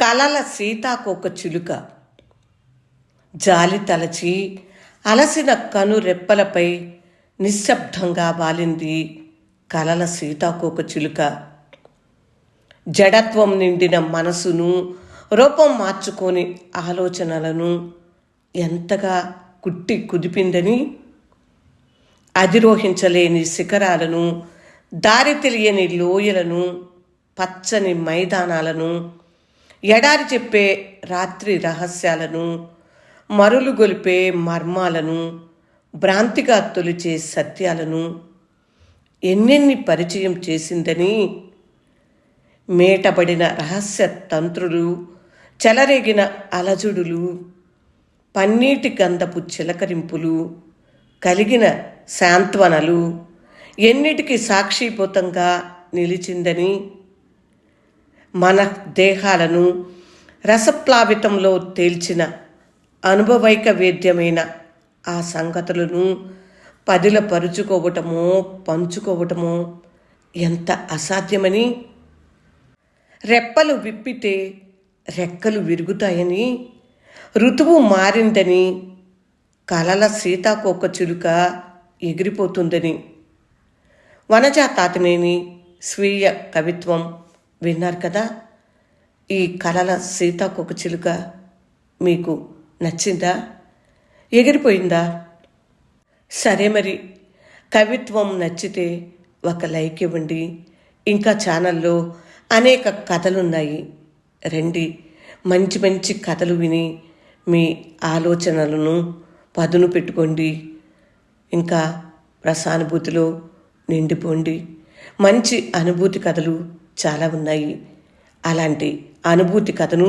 కలల సీతాకోక చిలుక జాలి తలచి అలసిన కను రెప్పలపై నిశ్శబ్దంగా వాలింది కలల సీతాకోక చిలుక. జడత్వం నిండిన మనసును రూపం మార్చుకొని ఆలోచనలను ఎంతగా కుట్టి కుదిపిందని, అధిరోహించలేని శిఖరాలను, దారి తెలియని లోయలను, పచ్చని మైదానాలను, ఎడారి చెప్పే రాత్రి రహస్యాలను, మరులు గొలిపే మర్మాలను, భ్రాంతిగా తొలిచే సత్యాలను ఎన్నెన్ని పరిచయం చేసిందని, మేటబడిన రహస్య తంత్రులు, చెలరేగిన అలజడులు, పన్నీటి గంధపు చిలకరింపులు, కలిగిన శాంత్వనలు ఎన్నిటికీ సాక్షిభూతంగా నిలిచిందని, మన దేహాలను రసప్లావితంలో తేల్చిన అనుభవైక వేద్యమైన ఆ సంగతులను పదిలపరుచుకోవటమో పంచుకోవటమో ఎంత అసాధ్యమని, రెప్పలు విప్పితే రెక్కలు విరుగుతాయని, ఋతువు మారిందని, కలల సీతాకోక చిలుక ఎగిరిపోతుందని వనజా తాతినేని స్వీయ కవిత్వం విన్నారు కదా. ఈ కలల సీతాకోక చిలుక మీకు నచ్చిందా? ఎగిరిపోయిందా? సరే, మరి కవిత్వం నచ్చితే ఒక లైక్ ఇవ్వండి. ఇంకా ఛానల్లో అనేక కథలున్నాయి, రండి. మంచి మంచి కథలు విని మీ ఆలోచనలను పదును పెట్టుకోండి. ఇంకా రసానుభూతిలో నిండిపోండి. మంచి అనుభూతి కథలు చాలా ఉన్నాయి. అలాంటి అనుభూతి కథను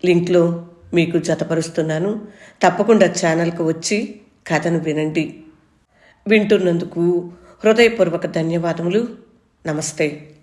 లింక్లో మీకు జతపరుస్తున్నాను. తప్పకుండా ఛానల్కు వచ్చి కథను వినండి. వింటున్నందుకు హృదయపూర్వక ధన్యవాదములు. నమస్తే.